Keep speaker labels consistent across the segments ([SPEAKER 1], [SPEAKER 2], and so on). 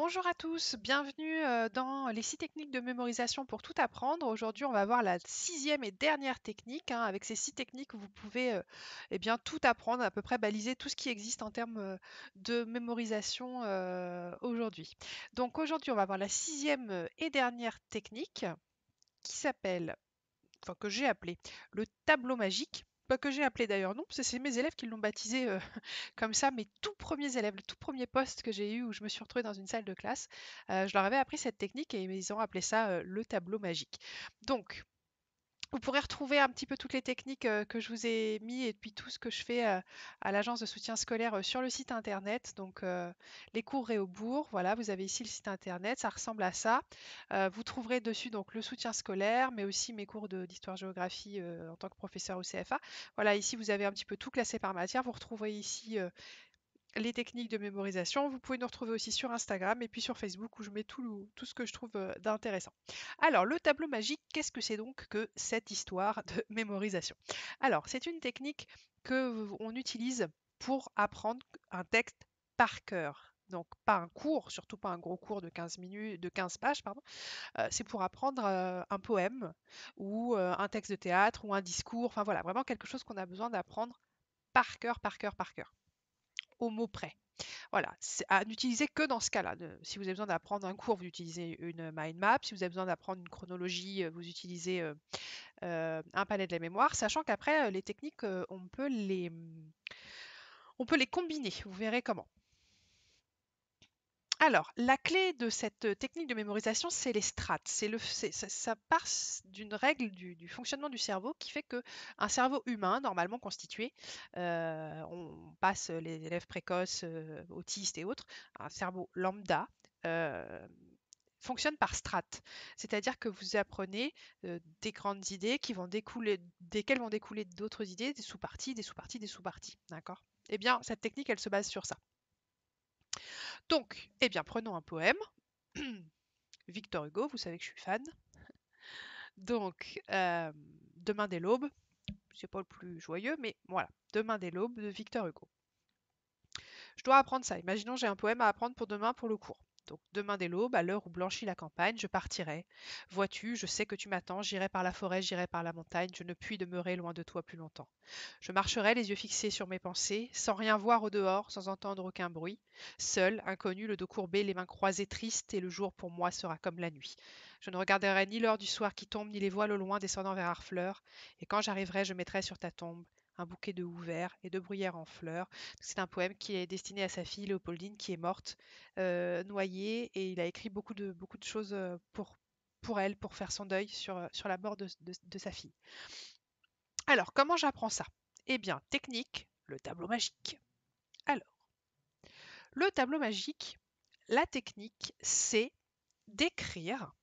[SPEAKER 1] Bonjour à tous, bienvenue dans les 6 techniques de mémorisation pour tout apprendre. Aujourd'hui, on va voir la 6e et dernière technique. Avec ces 6 techniques, vous pouvez eh bien, tout apprendre, à peu près baliser tout ce qui existe en termes de mémorisation aujourd'hui. Donc aujourd'hui, on va voir la 6e et dernière technique qui s'appelle, enfin que j'ai appelée le tableau magique. Pas que j'ai appelé d'ailleurs, non, parce que c'est mes élèves qui l'ont baptisé comme ça, mes tout premiers élèves, le tout premier poste que j'ai eu où je me suis retrouvée dans une salle de classe, je leur avais appris cette technique et ils ont appelé ça le tableau magique. Donc, vous pourrez retrouver un petit peu toutes les techniques que je vous ai mis et puis tout ce que je fais à l'agence de soutien scolaire sur le site internet. Donc les cours Réaubourg, voilà, vous avez ici le site internet, ça ressemble à ça. Vous trouverez dessus donc le soutien scolaire, mais aussi mes cours d'histoire-géographie en tant que professeur au CFA. Voilà, ici vous avez un petit peu tout classé par matière. Vous retrouverez ici les techniques de mémorisation. Vous pouvez nous retrouver aussi sur Instagram et puis sur Facebook où je mets tout ce que je trouve d'intéressant. Alors, le tableau magique, qu'est-ce que c'est donc que cette histoire de mémorisation? Alors, c'est une technique que on utilise pour apprendre un texte par cœur. Donc pas un cours, surtout pas un gros cours de 15 minutes, de 15 pages, pardon. C'est pour apprendre un poème ou un texte de théâtre ou un discours. Enfin voilà, vraiment quelque chose qu'on a besoin d'apprendre par cœur, par cœur, par cœur, au mot près. Voilà, c'est à n'utiliser que dans ce cas-là. Si vous avez besoin d'apprendre un cours, vous utilisez une mind map. Si vous avez besoin d'apprendre une chronologie, vous utilisez un palais de la mémoire, sachant qu'après, les techniques, on peut les combiner. Vous verrez comment. Alors, la clé de cette technique de mémorisation, c'est les strates. Ça part d'une règle du fonctionnement du cerveau qui fait que un cerveau humain, normalement constitué, on passe les élèves précoces, autistes et autres, un cerveau lambda, euh, fonctionne par strates. C'est-à-dire que vous apprenez des grandes idées desquelles vont découler d'autres idées, des sous-parties, des sous-parties, des sous-parties. D'accord? Eh bien, cette technique, elle se base sur ça. Donc, eh bien, prenons un poème. Victor Hugo, vous savez que je suis fan. Donc, Demain dès l'aube, c'est pas le plus joyeux, mais voilà, Demain dès l'aube de Victor Hugo. Je dois apprendre ça. Imaginons j'ai un poème à apprendre pour demain pour le cours. Donc, demain dès l'aube, à l'heure où blanchit la campagne, je partirai. Vois-tu, je sais que tu m'attends, j'irai par la forêt, j'irai par la montagne, je ne puis demeurer loin de toi plus longtemps. Je marcherai les yeux fixés sur mes pensées, sans rien voir au dehors, sans entendre aucun bruit. Seul, inconnu, le dos courbé, les mains croisées, triste, et le jour pour moi sera comme la nuit. Je ne regarderai ni l'heure du soir qui tombe, ni les voiles au loin descendant vers Harfleur, et quand j'arriverai, je mettrai sur ta tombe un bouquet de houx verts et de bruyères en fleurs. C'est un poème qui est destiné à sa fille Léopoldine qui est morte, noyée, et il a écrit beaucoup de choses pour elle, pour faire son deuil sur la mort de sa fille. Alors, comment j'apprends ça? Eh bien, technique, le tableau magique. Alors, le tableau magique, la technique, c'est d'écrire,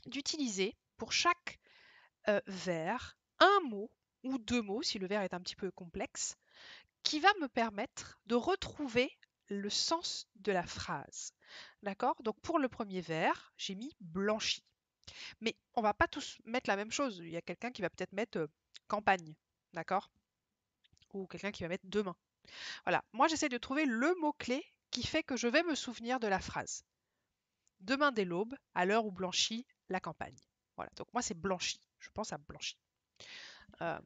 [SPEAKER 1] d'utiliser pour chaque vers un mot ou deux mots, si le vers est un petit peu complexe, qui va me permettre de retrouver le sens de la phrase. D'accord? Donc pour le premier vers, j'ai mis blanchi. Mais on va pas tous mettre la même chose. Il y a quelqu'un qui va peut-être mettre campagne. D'accord? Ou quelqu'un qui va mettre demain. Voilà. Moi, j'essaie de trouver le mot-clé qui fait que je vais me souvenir de la phrase. Demain dès l'aube, à l'heure où blanchit la campagne. Voilà. Donc moi, c'est blanchi. Je pense à blanchi. Euh,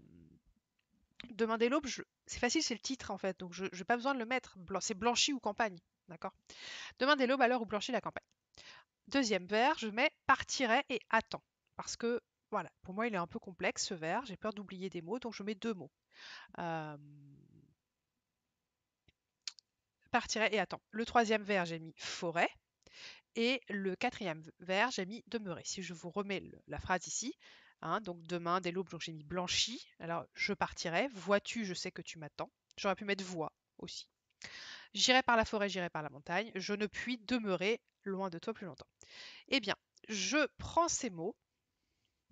[SPEAKER 1] Demain dès l'aube, c'est facile, c'est le titre en fait, donc je n'ai pas besoin de le mettre. C'est blanchi ou campagne, d'accord? Demain dès l'aube, à l'heure où blanchit la campagne. Deuxième vers, je mets partirai et attends, parce que voilà, pour moi il est un peu complexe ce vers, j'ai peur d'oublier des mots, donc je mets deux mots. Euh, Partirai et attends. Le troisième vers, j'ai mis forêt, et le quatrième vers, j'ai mis demeurer. Si je vous remets la phrase ici, donc demain dès l'aube, donc j'ai mis blanchi, alors je partirai, vois-tu, je sais que tu m'attends. J'aurais pu mettre vois aussi. J'irai par la forêt, j'irai par la montagne, je ne puis demeurer loin de toi plus longtemps. Eh bien, je prends ces mots.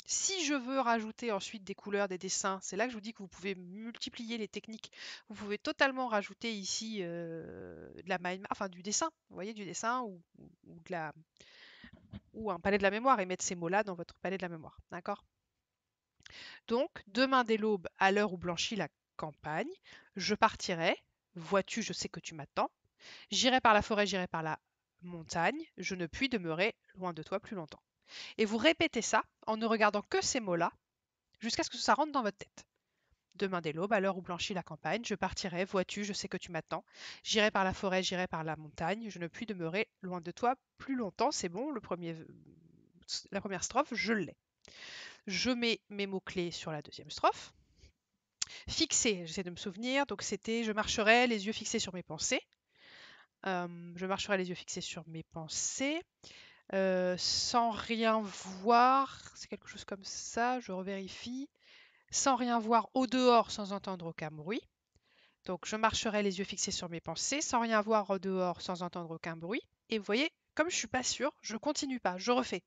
[SPEAKER 1] Si je veux rajouter ensuite des couleurs, des dessins, c'est là que je vous dis que vous pouvez multiplier les techniques. Vous pouvez totalement rajouter ici de la enfin du dessin, vous voyez, du dessin ou un palais de la mémoire et mettre ces mots-là dans votre palais de la mémoire. D'accord? Donc, demain dès l'aube, à l'heure où blanchit la campagne, je partirai. Vois-tu, je sais que tu m'attends. J'irai par la forêt, j'irai par la montagne, je ne puis demeurer loin de toi plus longtemps. Et vous répétez ça en ne regardant que ces mots-là jusqu'à ce que ça rentre dans votre tête. Demain dès l'aube, à l'heure où blanchit la campagne, je partirai, vois-tu, je sais que tu m'attends. J'irai par la forêt, j'irai par la montagne, je ne puis demeurer loin de toi plus longtemps. C'est bon, la première strophe, je l'ai. Je mets mes mots-clés sur la deuxième strophe. Fixer, j'essaie de me souvenir, donc c'était je marcherai les yeux fixés sur mes pensées. Je marcherai les yeux fixés sur mes pensées, sans rien voir, c'est quelque chose comme ça, je revérifie. Sans rien voir au dehors, sans entendre aucun bruit. Donc je marcherai les yeux fixés sur mes pensées, sans rien voir au dehors, sans entendre aucun bruit. Et vous voyez, comme je suis pas sûre, je continue pas, je refais.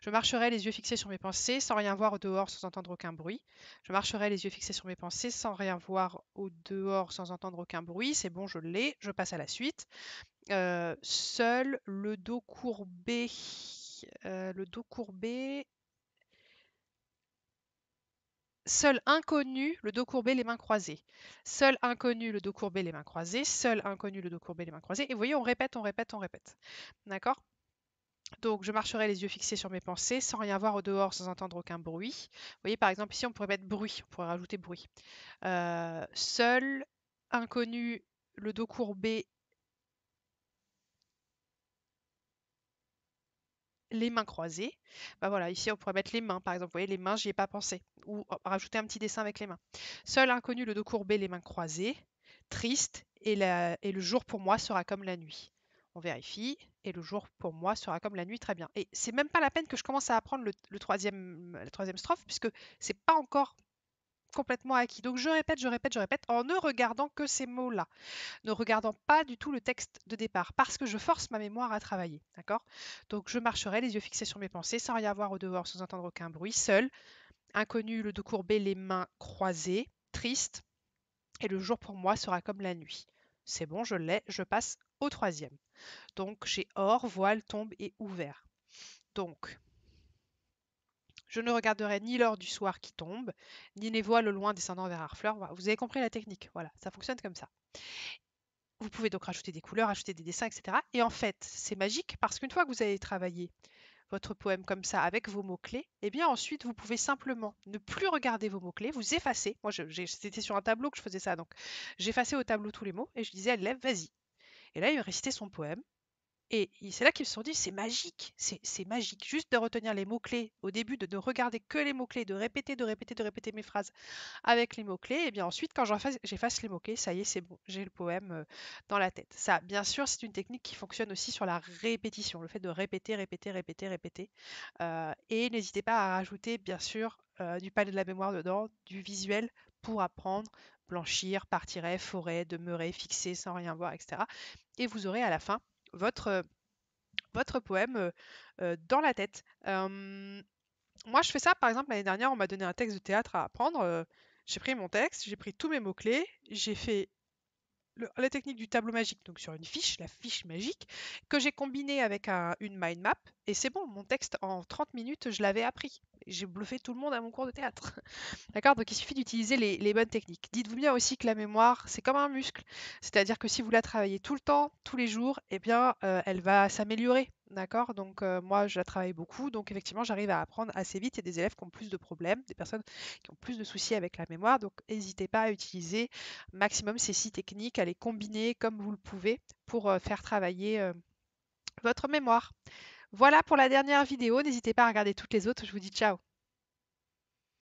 [SPEAKER 1] Je marcherai les yeux fixés sur mes pensées, sans rien voir au dehors, sans entendre aucun bruit. Je marcherai les yeux fixés sur mes pensées, sans rien voir au dehors, sans entendre aucun bruit. C'est bon, je l'ai. Je passe à la suite. Seul le dos courbé, le dos courbé. Seul inconnu, le dos courbé, les mains croisées. Seul inconnu, le dos courbé, les mains croisées. Seul inconnu, le dos courbé, les mains croisées. Et vous voyez, on répète, on répète, on répète. D'accord? Donc, je marcherai les yeux fixés sur mes pensées, sans rien voir au dehors, sans entendre aucun bruit. Vous voyez, par exemple, ici, on pourrait mettre bruit, on pourrait rajouter bruit. Seul, inconnu, le dos courbé, les mains croisées. Bah voilà, ici, on pourrait mettre les mains, par exemple. Vous voyez, les mains, j'y ai pas pensé. Ou rajouter un petit dessin avec les mains. Seul, inconnu, le dos courbé, les mains croisées. Triste, et le jour pour moi sera comme la nuit. On vérifie, et le jour pour moi sera comme la nuit, très bien. Et c'est même pas la peine que je commence à apprendre la troisième strophe, puisque c'est pas encore complètement acquis. Donc je répète, je répète, je répète, en ne regardant que ces mots-là, ne regardant pas du tout le texte de départ, parce que je force ma mémoire à travailler, d'accord? Donc je marcherai, les yeux fixés sur mes pensées, sans rien voir au dehors, sans entendre aucun bruit, seul, inconnu, le dos courbé, les mains croisées, triste, et le jour pour moi sera comme la nuit. C'est bon, je l'ai, je passe au troisième. Donc j'ai or, voile, tombe et ouvert. Donc, je ne regarderai ni l'heure du soir qui tombe, ni les voiles au loin descendant vers Harfleur. Voilà, vous avez compris la technique. Voilà, ça fonctionne comme ça. Vous pouvez donc rajouter des couleurs, ajouter des dessins, etc. Et en fait, c'est magique parce qu'une fois que vous avez travaillé votre poème comme ça avec vos mots-clés, eh bien ensuite vous pouvez simplement ne plus regarder vos mots-clés, vous effacez. Moi, c'était sur un tableau que je faisais ça, donc j'effaçais au tableau tous les mots et je disais à l'élève, vas-y. Et là, il récitait son poème. Et c'est là qu'ils se sont dit, c'est magique, c'est magique. Juste de retenir les mots-clés au début, de ne regarder que les mots-clés, de répéter, de répéter, de répéter mes phrases avec les mots-clés. Et bien ensuite, quand j'efface les mots-clés, ça y est, c'est bon, j'ai le poème dans la tête. Ça, bien sûr, c'est une technique qui fonctionne aussi sur la répétition, le fait de répéter, répéter, répéter, répéter. Et n'hésitez pas à rajouter, bien sûr, du palais de la mémoire dedans, du visuel pour apprendre, blanchir, partirait, forêt, demeurer, fixer, sans rien voir, etc. Et vous aurez à la fin votre poème dans la tête. Moi, je fais ça, par exemple, l'année dernière, on m'a donné un texte de théâtre à apprendre. J'ai pris mon texte, j'ai pris tous mes mots-clés, j'ai fait la technique du tableau magique, donc sur une fiche, la fiche magique, que j'ai combinée avec une mind map, et c'est bon, mon texte, en 30 minutes, je l'avais appris. J'ai bluffé tout le monde à mon cours de théâtre. D'accord? Donc il suffit d'utiliser les bonnes techniques. Dites-vous bien aussi que la mémoire, c'est comme un muscle. C'est-à-dire que si vous la travaillez tout le temps, tous les jours, eh bien, elle va s'améliorer. D'accord? Donc moi, je la travaille beaucoup. Donc effectivement, j'arrive à apprendre assez vite. Il y a des élèves qui ont plus de problèmes, des personnes qui ont plus de soucis avec la mémoire. Donc n'hésitez pas à utiliser maximum ces 6 techniques, à les combiner comme vous le pouvez pour faire travailler votre mémoire. Voilà pour la dernière vidéo. N'hésitez pas à regarder toutes les autres. Je vous dis ciao.